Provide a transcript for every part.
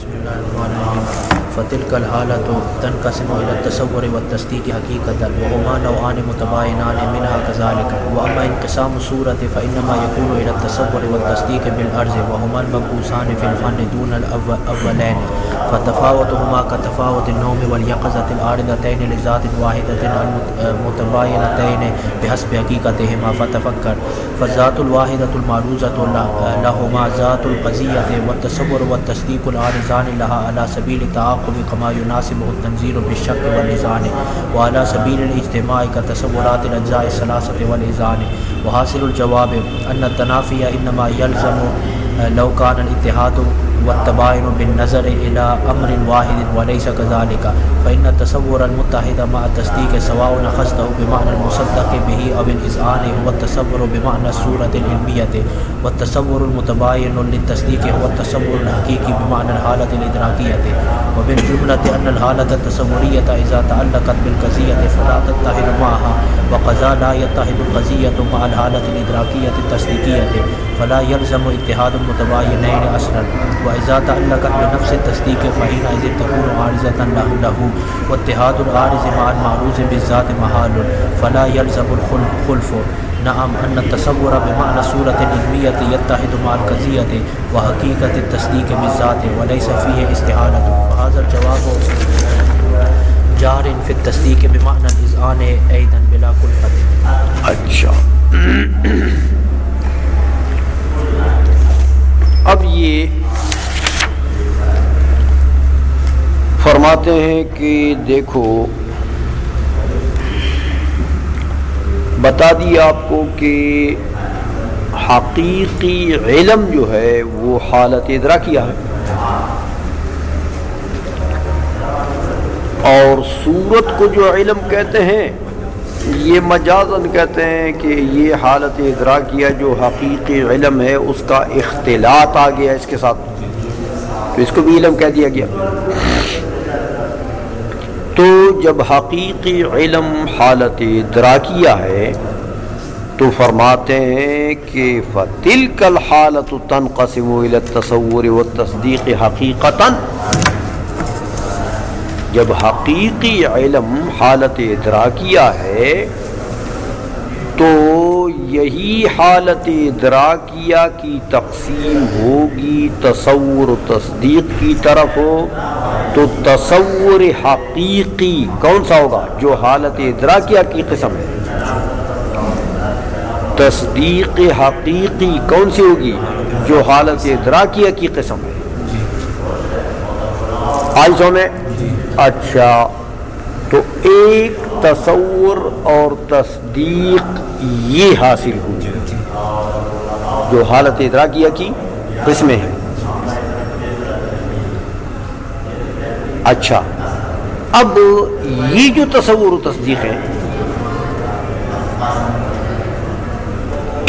بسم الله الرحمن الرحيم فتلك الحالة تنقسم إلى التصور والتصديق حقيقة وهما نوعان متباينان منها كذلك. وأما انقسام الصورة فإنما يكون إلى التصور والتصديق بالعرض وهما المبعوثان في الفن دون الأولين، فتفاوتهما كتفاوت النوم واليقظة العارضتين لذات واحدة المتباينتين بحسب حقيقتهما. فتفكر فالذات الواحدة المعروضة لهما ذات القضية والتصور والتصديق العارضان لها على سبيل التعاقب كما يناسبه التنزيل بالشك والإذعان، وعلى سبيل الاجتماع كتصورات الأجزاء الثلاثة والإذعان. وحاصل الجواب أن التنافي إنما يلزم لو كان الاتحاد والتباين بالنظر إلى أمر واحد وليس كذلك، فإن التصور المتحد مع التصديق سواء أخذته بمعنى المصدق به أو الإذعان هو التصور بمعنى الصورة العلمية، والتصور المتباين للتصديق هو التصور الحقيقي بمعنى الحالة الإدراكية. وبالجملة أن الحالة التصورية إذا تعلقت بالقضية فلا تتحد معها، وكذا لا يتحد القضية مع الحالة الإدراكية التصديقية، فلا يلزم اتحاد المتباينين أصلا. وإذا تعلقت بنفس التصديق فحينئذ تكون عارضة له، واتحاد العارض مع المعروض بالذات محال، فلا يلزم الخلف. نعم أن التصور بمعنى صورة علمية يتحد مع القضية وحقيقة التصديق بالذات وليس فيه استحالة، وهذا الجواب جار في التصديق بمعنى الإذعان أيضا بلا كلفة. اچھا، اب یہ فرماتے ہیں کہ دیکھو بتا دیا آپ کو کہ حقیقی علم جو ہے وہ حالت ادراکیہ ہے، اور صورت کو جو علم کہتے ہیں یہ مجازاً کہتے ہیں کہ یہ حالت ادراکیہ جو حقیقی علم ہے اس کا اختلاط آ گیا اس کے ساتھ، تو اس کو بھی علم کہہ دیا گیا۔ تو جب حقیقی علم حالت ادراکیہ ہے تو فرماتے ہیں کہ فَتِلْكَ الْحَالَةُ تَنْقَسِمُ إِلَى التَّصَوُّرِ وَالتَّصْدِيقِ حَقِيقَةً، جب حقیقی علم حالت ادراکیہ ہے تو یہی حالت ادراکیہ کی تقسیم ہوگی تصور و تصدیق کی طرف، تو تصور حقیقی کون سا ہوگا؟ جو حالت ادراکیہ کی قسم ہے۔ تصدیق حقیقی کون سی ہوگی؟ جو حالت ادراکیہ کی قسم ہے۔ آئی سو میں؟ اچھا، تو ایک تصور اور تصدیق یہ حاصل ہوئی جو حالت ادراکیہ کی قسمیں ہیں۔ اچھا، اب یہ جو تصور و تصدیق ہے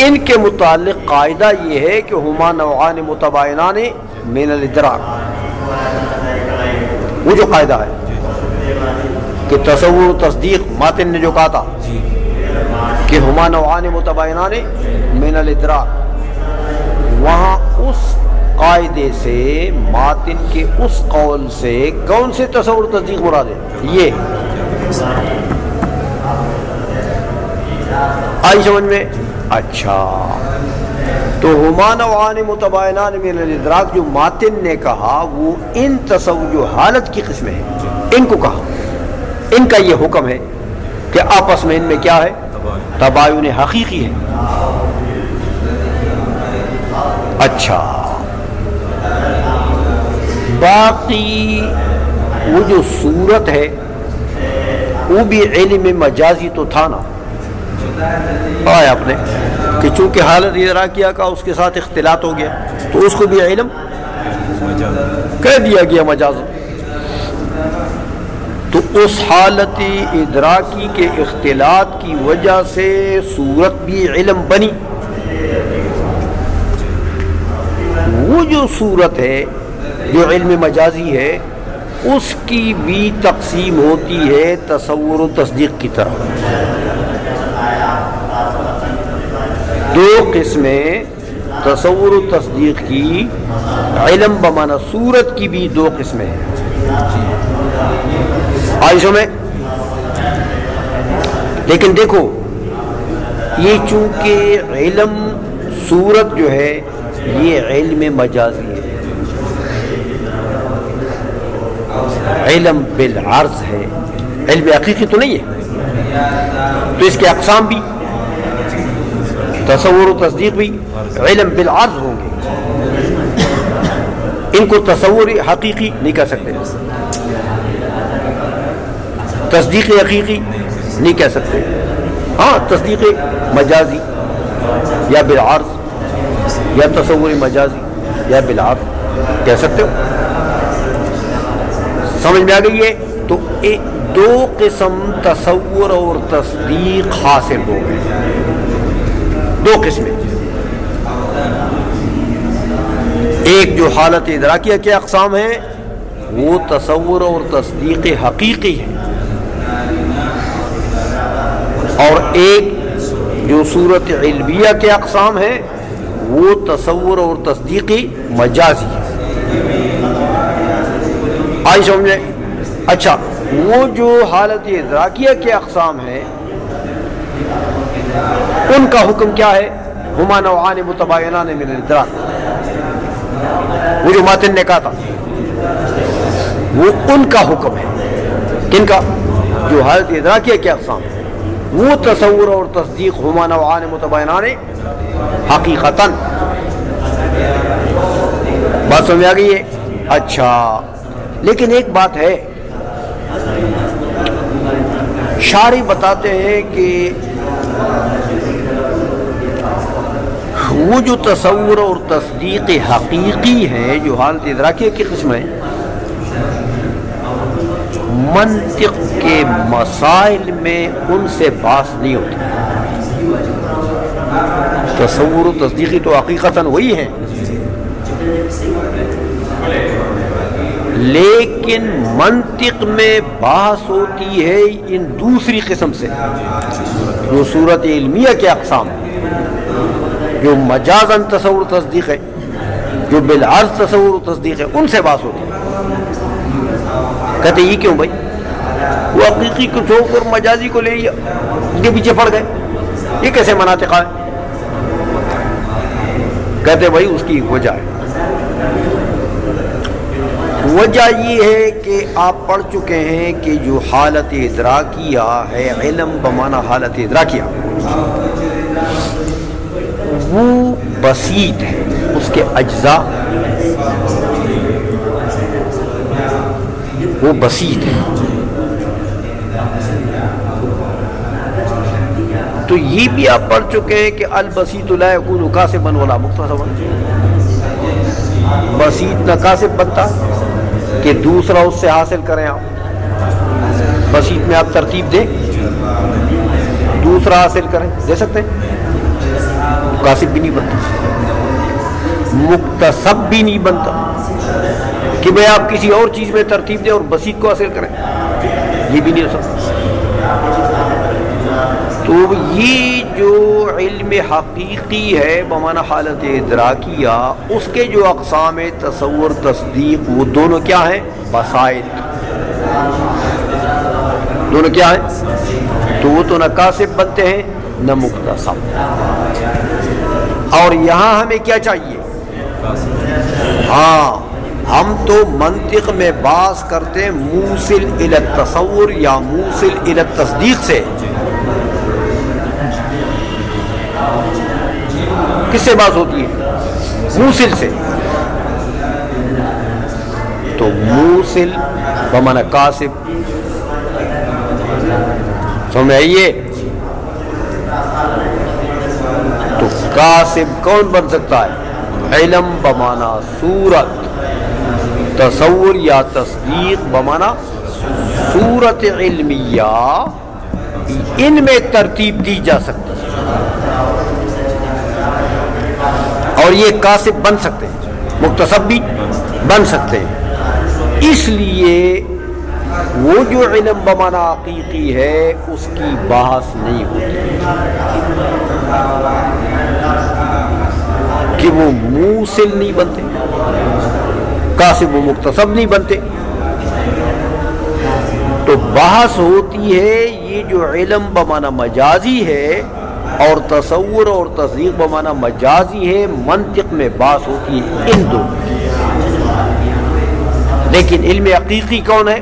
ان کے متعلق قاعدہ یہ ہے کہ ہما نوعان متباینان من الادراک، وہ جو قاعدہ ہے کہ تصور و تصدیق ماتن نے جو کہا تھا کہ ہما نوعان متباینان من الادراک، وہاں اس قاعدے سے ماتن کے اس قول سے کون سے تصور و تصدیق مراد ہے؟ یہ آئی سمجھ میں؟ اچھا، تو ہما نوعان متباینان من الادراک جو ماتن نے کہا وہ ان تصور جو حالت کی قسمیں ہیں ان کو کہا، ان کا یہ حکم ہے کہ آپس میں ان میں کیا ہے؟ تباین حقیقی ہے۔ اچھا، باقی وہ جو صورت ہے وہ بھی علم مجازی تو تھا نا، آیا آپ نے کہ چونکہ حالت ادراکیہ کا اس کے ساتھ اختلاط ہو گیا تو اس کو بھی علم کہہ دیا گیا مجاز، تو اس حالت ادراکی کے اختلاط کی وجہ سے صورت بھی علم بنی۔ وہ جو صورت ہے جو علم مجازی ہے اس کی بھی تقسیم ہوتی ہے تصور و تصدیق کی طرح، دو قسمیں تصور و تصدیق کی علم بمعنی صورت کی بھی دو قسمیں ہیں. آئیشوں میں لیکن دیکھو یہ چونکہ علم صورت جو ہے یہ علم مجازی ہے، علم بالعرض ہے، علم حقیقی تو نہیں ہے. تو اس کے اقسام بھی تصور و تصدیق بھی علم بالعرض ہوں گے. ان کو تصور حقیقی نہیں کہہ سکتے، تصدیق حقیقی نہیں کہہ سکتے. ہاں تصدیق مجازی یا بالعرض یا تصور مجازی یا بالعرض کہہ سکتے ہو. سمجھ میں آ گئی ہے؟ تو دو قسم تصور اور تصدیق حاصل ہو گئے، دو قسمیں. ایک جو حالت ادراکیہ کے اقسام ہیں وہ تصور اور تصدیق حقیقی ہے، اور ایک جو صورت علمیہ کے اقسام ہیں وہ تصور اور تصدیقی مجازی ہے. آئی سمجھے؟ اچھا وہ جو حالت ادراکیہ کے اقسام ہیں ان کا حکم کیا ہے؟ ہما نوعان متباینان من الادراک، وہ جو ماتن نے کہا تھا وہ ان کا حکم ہے. کن کا؟ جو حالت ادراکیہ کے اقسام ہیں وہ تصور اور تصدیق ہما نوعان متباینان حقیقتاً. بات سمجھ آ گئی ہے؟ اچھا لیکن ایک بات ہے، شارح بتاتے ہیں کہ وہ جو تصور اور تصدیق حقیقی ہے جو حالت ادراکیہ کی قسم ہے، منطق کے مسائل میں ان سے بحث نہیں ہوتی. تصور و تصدیقی تو حقیقتاً وہی ہے، لیکن منطق میں بحث ہوتی ہے ان دوسری قسم سے جو صورت علمیہ کے اقسام ہیں، جو مجازاً تصور و تصدیق ہے، جو بالعرض تصور و تصدیق ہے، ان سے بحث ہوتی ہے. کہتے یہ کیوں بھائی؟ وہ حقیقی کو چھوڑ کر مجازی کو لے لیا، اس کے پیچھے پڑ گئے، یہ کیسے مناطق ہے؟ کہتے بھائی اس کی وجہ ہے. وجہ یہ ہے کہ آپ پڑھ چکے ہیں کہ جو حالت ادراکیہ ہے، علم بمعنی حالت ادراکیہ، وہ بسیط ہے، اس کے اجزاء وہ بسیط ہے. تو یہ بھی آپ پڑھ چکے ہیں کہ البسیط لا یکون کاسبا ولا مکتسبا، بسیط نہ کاسب بنتا کہ دوسرا اس سے حاصل کریں. آپ بسیط میں آپ ترتیب دیں، دوسرا حاصل کریں، دے سکتے ہیں، کاسب بھی نہیں بنتا، مکتسب بھی نہیں بنتا کہ بھئی آپ کسی اور چیز میں ترتیب دیں اور بسیط کو حاصل کریں، یہ بھی نہیں ہو سکتا. تو یہ جو علم حقیقی ہے بمعنی حالت ادراکیہ، اس کے جو اقسام تصور تصدیق وہ دونوں کیا ہیں؟ بسائط. دونوں کیا ہیں؟ تو وہ تو نہ کاسب بنتے ہیں نہ مکتسب. اور یہاں ہمیں کیا چاہیے؟ ہاں ہم تو منطق میں بحث کرتے ہیں موصل الی التصور یا موصل الی التصدیق سے. کس سے بات ہوتی ہے؟ موصل سے. تو موصل بمعنی کاسب، سمجھ آئیے؟ تو کاسب کون بن سکتا ہے؟ علم بمعنی صورت، تصور یا تصدیق بمعنی صورت علمیہ، ان میں ترتیب دی جا سکتی ہے اور یہ کاسب بن سکتے ہیں، مکتسب بھی بن سکتے ہیں. اس لیے وہ جو علم بمعنی حقیقی ہے اس کی بحث نہیں ہوتی کہ وہ موصل نہیں بنتے، کاسب و مکتسب نہیں بنتے. تو بحث ہوتی ہے یہ جو علم بمعنی مجازی ہے اور تصور اور تصدیق بمعنی مجازی ہے، منطق میں بحث ہوتی ہے ان دونوں. لیکن علم حقیقی کون ہے؟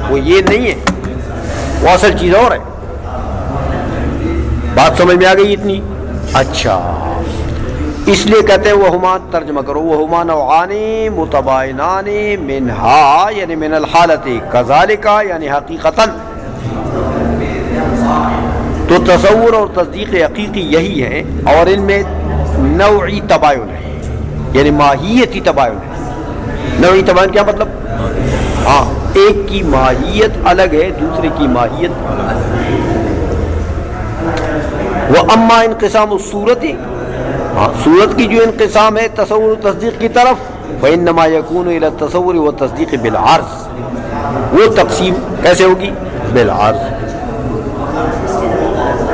وہ یہ نہیں ہے، وہ اصل چیز اور ہے. بات سمجھ میں آ گئی اتنی؟ اچھا، اس لیے کہتے ہیں وہما، ترجمہ کرو، وہما نوعان متباینان منہا یعنی من الحالت کذالک یعنی حقیقتاً. تو تصور اور تصدیق حقیقی یہی ہے، اور ان میں نوعی تباین ہے یعنی ماہیتی تباین ہے. نوعی تباین کیا مطلب؟ ہاں، ایک کی ماہیت الگ ہے دوسرے کی ماہیت وہ. اما انقسام الصورت، ہاں صورت کی جو انقسام ہے تصور و تصدیق کی طرف، فإنما يكون إلى التصور والتصدیق بالعرض. وہ تقسیم کیسے ہوگی؟ بالعرض.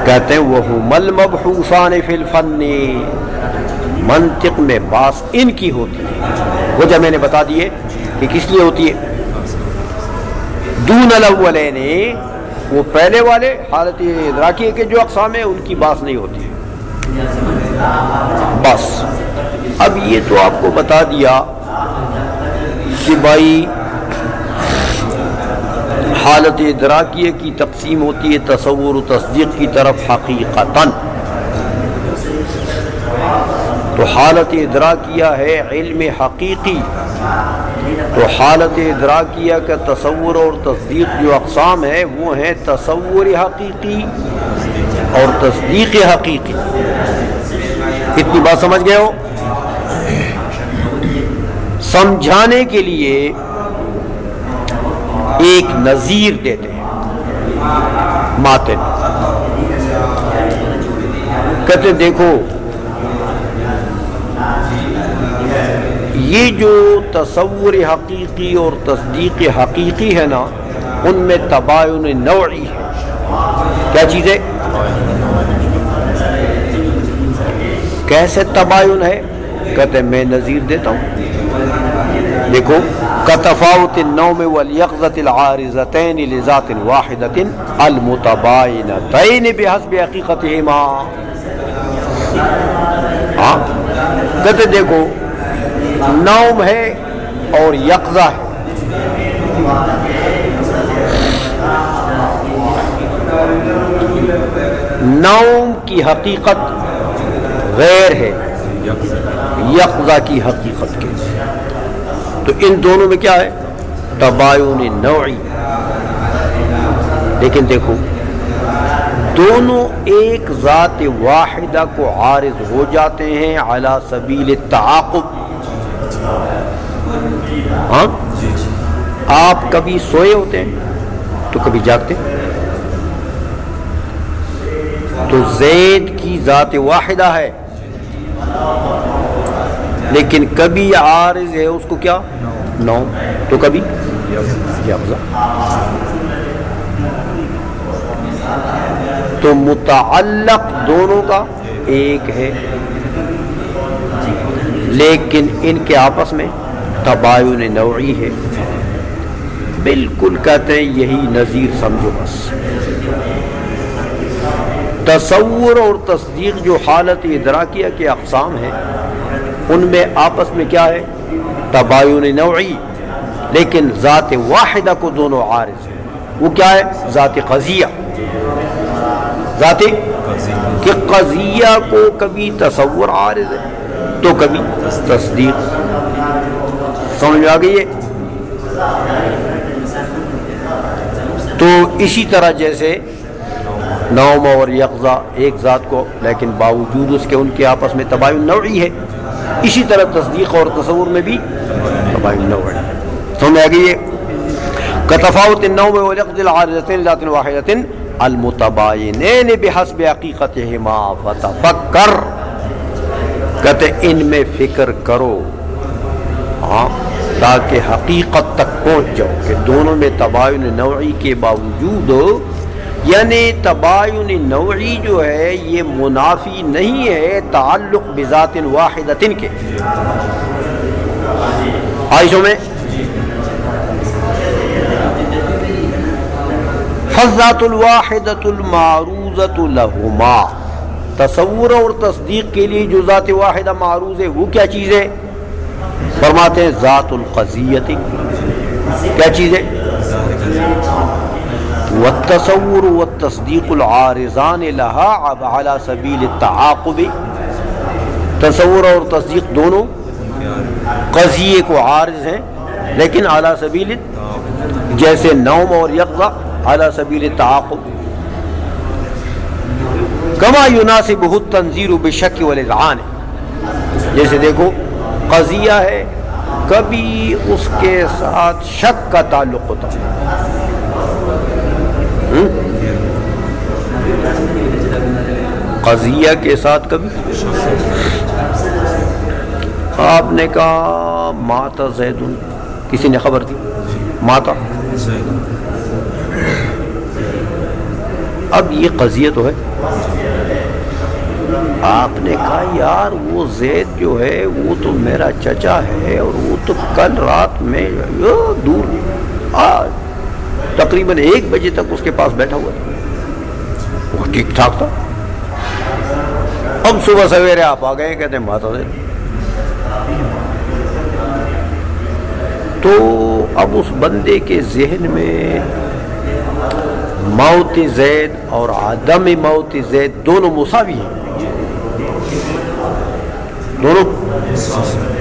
کہتے ہیں وہما المبحوثان فی الفن، منطق میں بحث ان کی ہوتی ہے. وجہ میں نے بتا دی ہے کہ کس لیے ہوتی ہے. دون الاولین، وہ پہلے والے حالت ادراکیہ کے جو اقسام ہیں ان کی بحث نہیں ہوتی ہے. بس اب یہ تو آپ کو بتا دیا کہ بھائی حالت ادراکیہ کی تقسیم ہوتی ہے تصور و تصدیق کی طرف حقیقتاً. تو حالت ادراکیہ ہے علم حقیقی. تو حالت ادراکیہ کا تصور اور تصدیق جو اقسام ہے وہ ہیں تصور حقیقی اور تصدیق حقیقی. اتنی بات سمجھ گئے ہو؟ سمجھانے کے لیے ایک نظیر دیتے ہیں ماتن. کہتے دیکھو یہ جو تصور حقیقی اور تصدیق حقیقی ہے نا، ان میں تباین نوعی ہے. کیا چیز ہے؟ کیسے تباین ہے؟ کہتے میں نظیر دیتا ہوں. دیکھو کتفاوت النوم والیقظۃ العارضتین لذات واحدۃ المتباینتین بحسب حقیقتہما. ہاں کہتے دیکھو نوم ہے اور یقظہ ہے. نوم کی حقیقت غیر ہے یقظہ کی حقیقت کے. تو ان دونوں میں کیا ہے؟ تباین نوعی. لیکن دیکھو دونوں ایک ذات واحدہ کو عارض ہو جاتے ہیں علی سبیل التعاقب. ہاں آپ کبھی سوئے ہوتے ہیں تو کبھی جاگتے. تو زید کی ذات واحدہ ہے لیکن کبھی عارض ہے اس کو کیا؟ نوم. تو کبھی یقظہ. تو متعلق دونوں کا ایک ہے لیکن ان کے آپس میں تباین نوعی ہے. بالکل کہتے ہیں یہی نظیر سمجھو. بس تصور اور تصدیق جو حالت ادراکیہ کے اقسام ہیں ان میں آپس میں کیا ہے؟ تباین نوعی. لیکن ذات واحدہ کو دونوں عارض ہیں. وہ کیا ہے؟ ذات قضیہ. ذات کہ قضیہ کو کبھی تصور عارض ہے تو کبھی تصدیق. سمجھ میں آ گئی ہے؟ تو اسی طرح جیسے نوم اور یقظہ ایک ذات کو لیکن باوجود اس کے ان کے آپس میں تباین نوعی ہے، اسی طرح تصدیق اور تصور میں بھی تباین نوعی ہے. سمجھ میں آ گئی ہے؟ کتفاوت النوم والیقظۃ العارضتین ذات واحدۃ المتباینین بحسب حقیقتہما فتفکر. کہتے ان میں فکر کرو ہاں تاکہ حقیقت تک پہنچ جاؤ کہ دونوں میں تباین نوعی کے باوجود یعنی تباین نوعی جو ہے یہ منافی نہیں ہے تعلق بذات واحدۃ کے. آئیشوں میں فالذات الواحدۃ المعروضۃ لہما، تصور اور تصدیق کے لیے جو ذات واحدہ معروض ہے وہ کیا چیز ہے؟ فرماتے ہیں ذات القضیۃ. کیا چیز ہے؟ والتصور والتصدیق العارضان لها على سبیل التعاقب. تصور اور تصدیق دونوں قضیے کو عارض ہیں لیکن اعلیٰ سبیل، جیسے نوم اور یقظہ اعلیٰ سبیل التعاقب. کما یناسبہ التنظیر بالشک والاذعان، جیسے دیکھو قضیہ ہے کبھی اس کے ساتھ شک کا تعلق ہوتا ہے. قضیہ کے ساتھ کبھی آپ نے کہا ماتا زید، کسی نے خبر دی ماتا، اب یہ قضیہ تو ہے. آپ نے کہا یار وہ زید جو ہے وہ تو میرا چچا ہے اور وہ تو کل رات میں دور تقریباً 1 بجے تک اس کے پاس بیٹھا ہوا تھا، وہ ٹھیک ٹھاک تھا. اب صبح سویرے آپ آ گئے کہتے ہیں ماتا زید. تو اب اس بندے کے ذہن میں موت زید اور عدم موت زید دونوں مساوی ہیں، دونوں.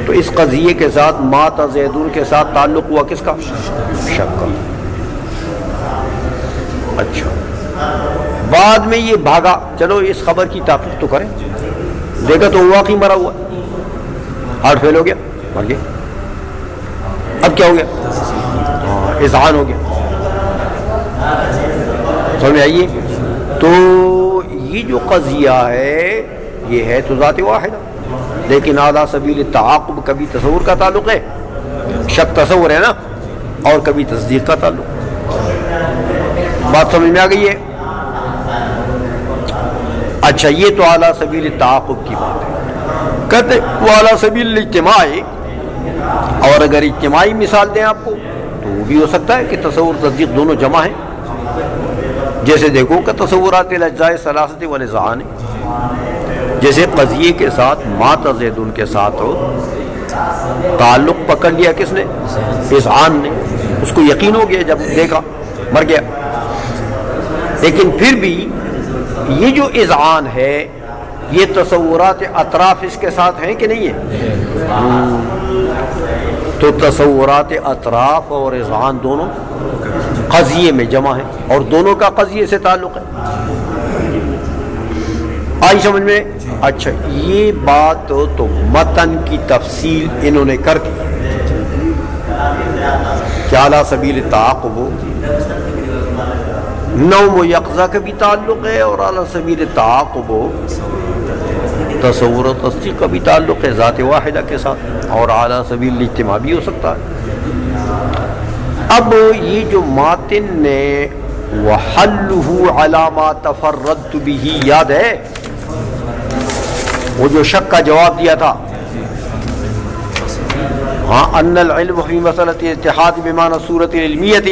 تو اس قضیے کے ساتھ ماتا زیدون کے ساتھ تعلق ہوا کس کا؟ شک کا. اچھا بعد میں یہ بھاگا، چلو اس خبر کی تحقیق تو کریں. دیکھا تو واقعی مرا ہوا، ہارٹ فیل ہو گیا، مر گیا. اب کیا ہو گیا؟ اذعان ہو گیا. سمجھ میں آئیے؟ تو یہ جو قضیہ ہے یہ ہے تو ذات واحدہ، لیکن اعلیٰ سبیل تعاقب کبھی تصور کا تعلق ہے، شک تصور ہے نا، اور کبھی تصدیق کا تعلق. بات سمجھ میں آ گئی ہے؟ اچھا یہ تو اعلیٰ سبیل تعاقب کی بات ہے. کہتے وہ اعلیٰ سبیل اجتماع، اور اگر اجتماعی مثال دیں آپ کو تو وہ بھی ہو سکتا ہے کہ تصور تصدیق دونوں جمع ہیں. جیسے دیکھو کہ تصورات الاجزاء ثلاثۃ والاذعان، جیسے قضیے کے ساتھ ماتا زیدون کے ساتھ ہو تعلق پکڑ لیا کس نے؟ اذعان نے. اس کو یقین ہو گیا جب دیکھا مر گیا. لیکن پھر بھی یہ جو اذعان ہے یہ تصورات اطراف اس کے ساتھ ہیں کہ نہیں ہے؟ تو تصورات اطراف اور اذعان دونوں قضیے میں جمع ہیں اور دونوں کا قضیے سے تعلق ہے. آئی سمجھ میں؟ اچھا یہ بات تو متن کی تفصیل انہوں نے کر دی کہ اعلیٰ سبیل تعاقب ہو، نوم و یقظہ کا بھی تعلق ہے، اور اعلیٰ سبیل تعاقب ہو تصور و تصدیق کا بھی تعلق ہے ذات واحدہ کے ساتھ، اور اعلیٰ سبیل اجتماع بھی ہو سکتا ہے. اب یہ جو ماتن نے وَحَلُّهُ عَلَى مَا تَفَرَّدْتُ بِهِ یاد ہے، وہ جو شک کا جواب دیا تھا، ہاں ان العلم فی مسئلۃ اتحاد بمعنی صورت العلمیت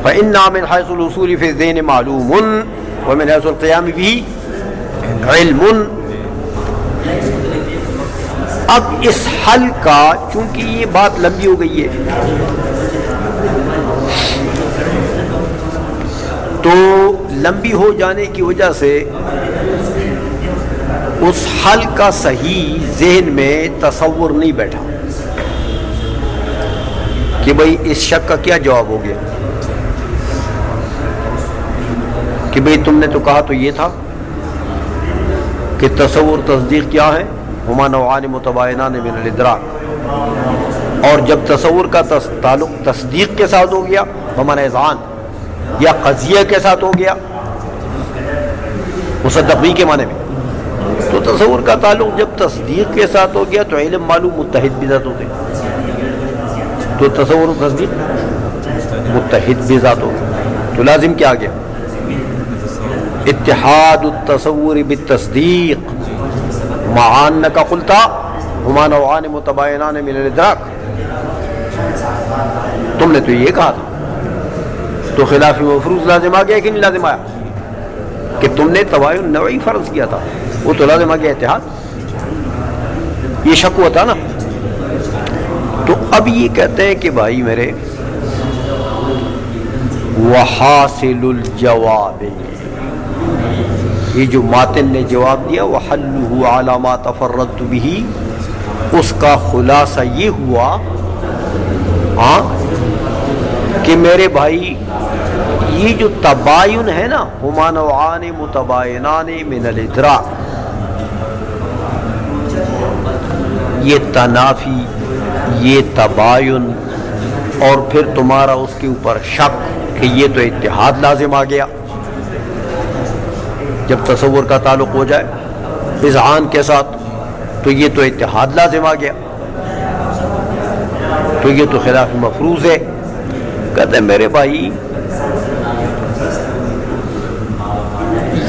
فإنها من حيث الوصول في الذهن معلوم ومن حيث القيام به علم. اب اس حل کا چونکہ یہ بات لمبی ہو گئی ہے تو لمبی ہو جانے کی وجہ سے اس حل کا صحیح ذہن میں تصور نہیں بیٹھا کہ بھئی اس شک کا کیا جواب ہو گیا، کہ بھئی تم نے تو کہا تو یہ تھا کہ تصور تصدیق کیا ہے، ہما نوعان متباینان من الادراک، اور جب تصور کا تعلق تصدیق کے ساتھ ہو گیا بمعنی اذعان، یا قضیہ کے ساتھ ہو گیا مصدق بھی کے معنی میں، تو تصور کا تعلق جب تصدیق کے ساتھ ہو گیا تو علم معلوم متحد بھی ذات ہوتے، تو تصور و تصدیق متحد بھی ذات ہو گیا، تو لازم کیا آ گیا اتحاد التصور بالتصدیق مع انک قلت ہما نوعان متباینان من الادراک، تم نے تو یہ کہا تھا، تو خلاف مفروض لازم آ گیا کہ نہیں لازم آیا؟ کہ تم نے تباین نوعی فرض کیا تھا، وہ تو لازم آ گیا اتحاد، یہ شک ہوا تھا نا۔ تو اب یہ کہتے ہیں کہ بھائی میرے وحاصل الجواب، یہ جو ماتن نے جواب دیا وحلہ علی ما تفردت بہ، اس کا خلاصہ یہ ہوا ہاں کہ میرے بھائی یہ جو تباین ہے نا، ہما نوعان متباینان من الادراک، یہ تنافی، یہ تباین، اور پھر تمہارا اس کے اوپر شک کہ یہ تو اتحاد لازم آ گیا جب تصور کا تعلق ہو جائے اذعان کے ساتھ، تو یہ تو اتحاد لازم آ گیا، تو یہ تو خلاف مفروض ہے۔ کہتے ہیں میرے بھائی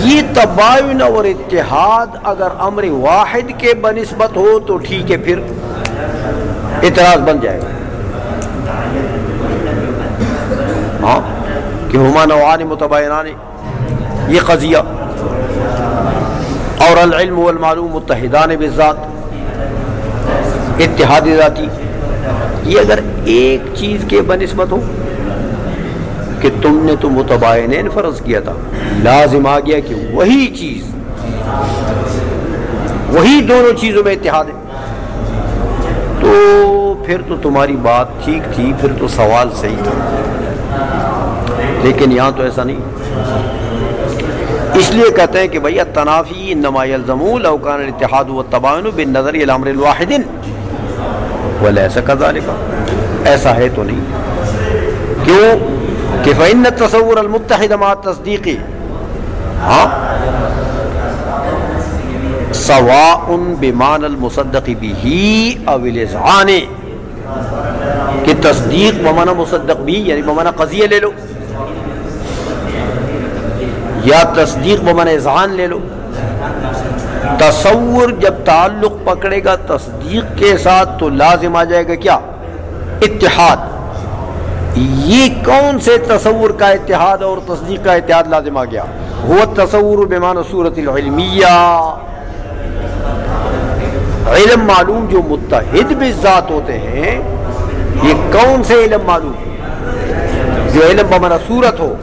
یہ تباین اور اتحاد اگر امر واحد کے بنسبت ہو تو ٹھیک ہے، پھر اعتراض بن جائے گا ہاں کہ ہما نوعان متباینان، یہ قضیہ، اور العلم والمعلوم متحدان بالذات، اتحاد ذاتی، یہ اگر ایک چیز کے بنسبت ہو کہ تم نے تو متباینین فرض کیا تھا، لازم آ گیا کہ وہی چیز، وہی دونوں چیزوں میں اتحاد ہے، تو پھر تو تمہاری بات ٹھیک تھی، پھر تو سوال صحیح تھا، لیکن یہاں تو ایسا نہیں۔ اس لیے کہتے ہیں کہ بھئی التنافی انما یلزم لو کان الاتحاد والتباین بالنظر الى امر واحد ولیس کذالک، ایسا ہے تو نہیں، کیوں کہ فإن التصور المتحد مع التصدیق سواء بمعنى المصدق به او الاذعان، کہ تصدیق بمعنی مصدق بھی یعنی بمعنی قضیہ لے لو، یا تصدیق بمعنی اذعان لے لو۔ تصور جب تعلق پکڑے گا تصدیق کے ساتھ تو لازم آ جائے گا کیا؟ اتحاد۔ یہ کون سے تصور کا اتحاد اور تصدیق کا اتحاد لازم آ گیا؟ وہ تصور بمعنی صورت العلمیہ، علم معلوم جو متحد بالذات ہوتے ہیں، یہ کون سے علم معلوم؟ جو علم بمعنی صورت ہو،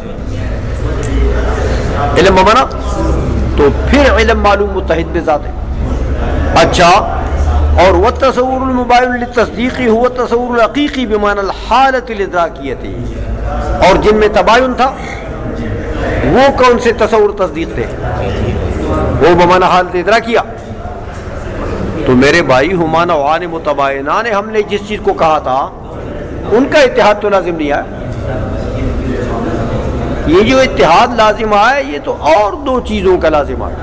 علم بمعنی، تو پھر علم معلوم متحد بالذات ہے۔ اچھا، اور والتصور المباین للتصدیق هو التصور الحقیقی بمعنی الحالۃ الادراکیۃ، اور جن میں تباین تھا وہ کون سے تصور تصدیق تھے؟ وہ بمعنی حالت ادراکیہ۔ تو میرے بھائی ہما نوعان متباینان، ہم نے جس چیز کو کہا تھا ان کا اتحاد تو لازم نہیں آیا، یہ جو اتحاد لازم آیا یہ تو اور دو چیزوں کا لازم آیا۔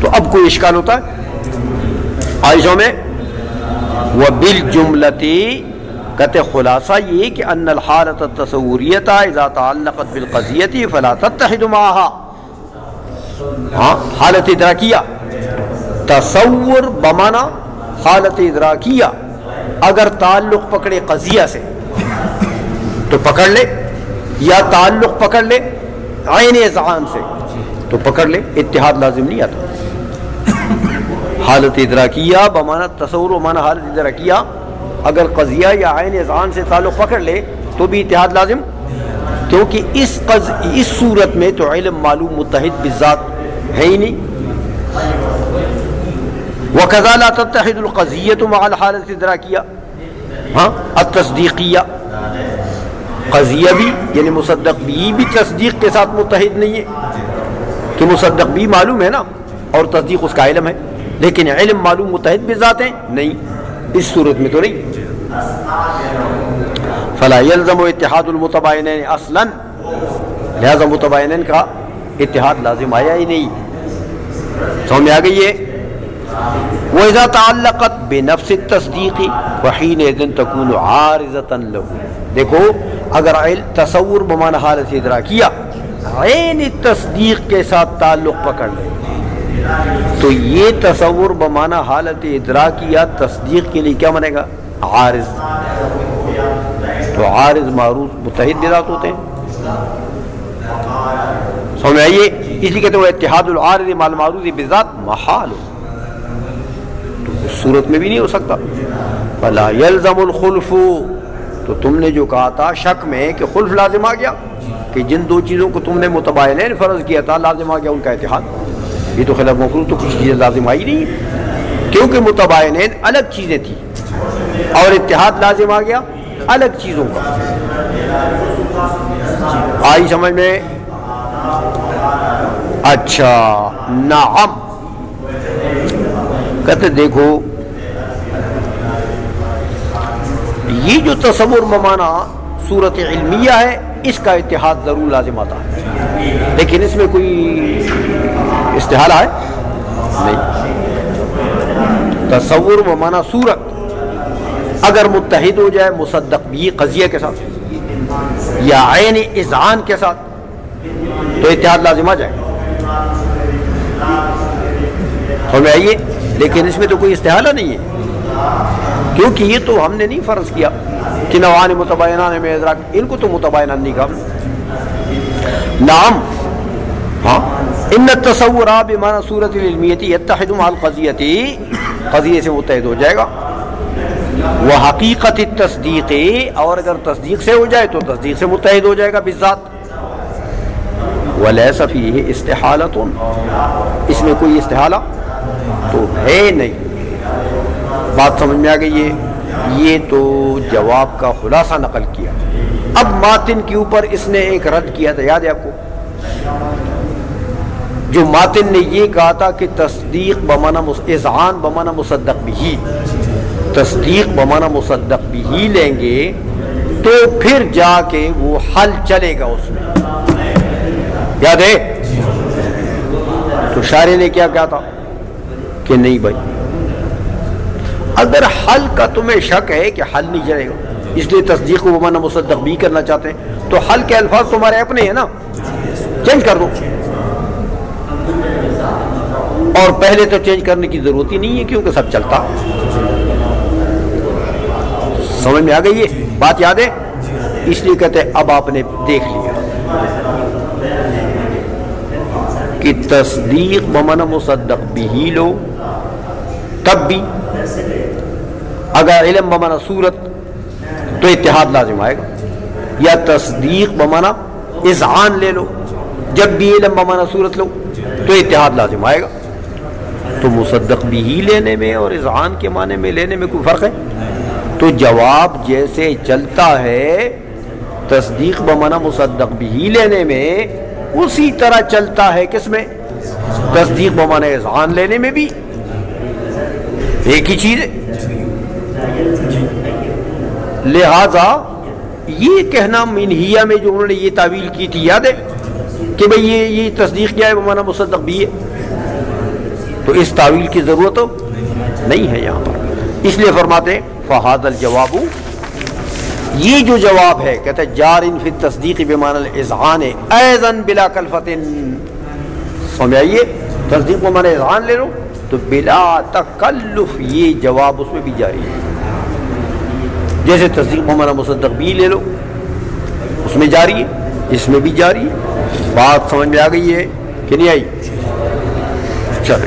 تو اب کوئی اشکال ہوتا ہے آئیشوں میں؟ وَبِالْجُمْلَةِ، کہتے خلاصہ یہ کہ ان الحالۃ التصوریۃ اذا تعلقت بالقضیۃ فلا تتحد معها، حالت ادراکیہ، تصور بمانا حالت ادراکیہ اگر تعلق پکڑے قضیہ سے تو پکڑ لے، یا تعلق پکڑ لے عین اذعان سے تو پکڑ لے، اتحاد لازم نہیں آتا۔ حالت ادراکیہ بمانا تصور بمانا حالت ادراکیہ اگر قضیہ یا عین اذعان سے تعلق پکڑ لے تو بھی اتحاد لازم، کیونکہ اس صورت میں تو علم معلوم متحد بالذات ہے ہی نہیں۔ وَكَذَا لَا تَتَّحِدُ الْقَضِيَّةُ مَعَ الْحَالَةِ الْإِدْرَاكِيَّةِ التصدیقیہ، قضیہ بھی یعنی مصدق بھی تصدیق کے ساتھ متحد نہیں ہے، کہ مصدق بھی معلوم ہے نا اور تصدیق اس کا علم ہے، لیکن علم معلوم متحد بالذات ہیں نہیں، اس صورت میں تو نہیں۔ فلا يلزم اتحاد المتباینین اصلا، لہذا متباینین کا اتحاد لازم آیا ہی نہیں۔ سمجھ میں آ گئی ہے؟ وَإِذَا تَعَلَّقَتْ بِنَفْسِ التَّصْدِيقِ وَحِينَئِذٍ تَكُونُ عَارِضَةً لَهُ، دیکھو اگر تصور بمعنی حالت ادراکیہ عین تصدیق کے ساتھ تعلق پکڑ لے تو یہ تصور بمعنی حالت ادراکیہ تصدیق کے لیے کیا بنے گا؟ عارض. تو عارض معروض متحد ذات ہوتے ہیں. سمجھ آئیے؟ اسی کہتے ہیں اتحاد العارض مع المعروض بذات محال، تو اس صورت میں بھی نہیں ہو سکتا. فلا يلزم الخلف، تو تم نے جو کہا تھا شک میں کہ خلف لازم آ گیا کہ جن دو چیزوں کو تم نے متباینین فرض کیا تھا لازم آ گیا ان کا اتحاد. یہ تو خلاف مفروض تو کچھ چیزیں لازم آئی نہیں کیونکہ متباینین الگ چیزیں تھیں اور اتحاد لازم آ گیا الگ چیزوں کا. آئی سمجھ میں؟ اچھا نعم کہتے دیکھو یہ جو تصور بمانا صورت علمیہ ہے اس کا اتحاد ضرور لازم آتا ہے، لیکن اس میں کوئی استحالہ ہے نہیں. تصور بمانا صورت اگر متحد ہو جائے مصدق بھی قضیہ کے ساتھ یا عین اذعان کے ساتھ تو اتحاد لازم آ جائے. سمجھ آئیے؟ لیکن اس میں تو کوئی استحالہ نہیں ہے کیونکہ یہ تو ہم نے نہیں فرض کیا کہ نوعان متباینان میں ادراک، ان کو تو متباینان نہیں کہا. نعم ہاں ان التصور بمعنی صورت العلمیہ یتحد مع القضیہ، قضیے سے متحد ہو جائے گا. وہ حقیقت تصدیق، اور اگر تصدیق سے ہو جائے تو تصدیق سے متحد ہو جائے گا بالذات. ولیس فیہ استحالۃ، اس میں کوئی استحالہ تو ہے نہیں. بات سمجھ میں آ گئی ہے؟ یہ تو جواب کا خلاصہ نقل کیا. اب ماتن کے اوپر اس نے ایک رد کیا تھا، یاد ہے آپ کو؟ جو ماتن نے یہ کہا تھا کہ تصدیق بمعنی اذعان بمعنی مصدق بھی، تصدیق بمعنی مصدق بھی لیں گے تو پھر جا کے وہ حل چلے گا اس میں، یاد ہے؟ تو شارح نے کیا کہا تھا کہ نہیں بھائی اگر حل کا تمہیں شک ہے کہ حل نہیں چلے گا اس لیے تصدیق کو بمعنی مصدق بھی کرنا چاہتے ہیں تو حل کے الفاظ تمہارے اپنے ہیں نا، چینج کر دو. اور پہلے تو چینج کرنے کی ضرورت ہی نہیں ہے کیونکہ سب چلتا. سمجھ میں آ گئی ہے بات؟ یاد ہے؟ اس لیے کہتے ہیں اب آپ نے دیکھ لیا کہ تصدیق بمعنی مصدق بھی لو تب بھی اگر علم بمعنی صورت تو اتحاد لازم آئے گا، یا تصدیق بمعنی اذعان لے لو جب بھی علم بمعنی صورت لو تو اتحاد لازم آئے گا. تو مصدق بھی لینے میں اور اذعان کے معنی میں لینے میں کوئی فرق ہے؟ تو جواب جیسے چلتا ہے تصدیق بمعنی مصدق بھی لینے میں اسی طرح چلتا ہے کس میں؟ تصدیق بمعنی اذعان لینے میں بھی ایک ہی چیز ہے. لہذا یہ کہنا منہیہ میں جو انہوں نے یہ تعویل کی تھی یاد ہے کہ بھئی یہ تصدیق کیا ہے بمعنی مصدق بھی ہے، تو اس تعویل کی ضرورت نہیں ہے یہاں پر. اس لیے فرماتے ہیں فہذا الجواب، یہ جو جواب ہے کہتے ہیں جار فی التصدیق بمعنی الاذعان ایضا بلا کلفۃ. سمجھ آئیے؟ تصدیق بمعنی اذعان لے لو تو بلا تکلف یہ جواب اس میں بھی جاری ہے. جیسے تصدیق بمعنی مصدق بھی لے لو اس میں جاری ہے، اس میں بھی جاری ہے. بات سمجھ میں آ گئی ہے کہ نہیں آئی؟ چلو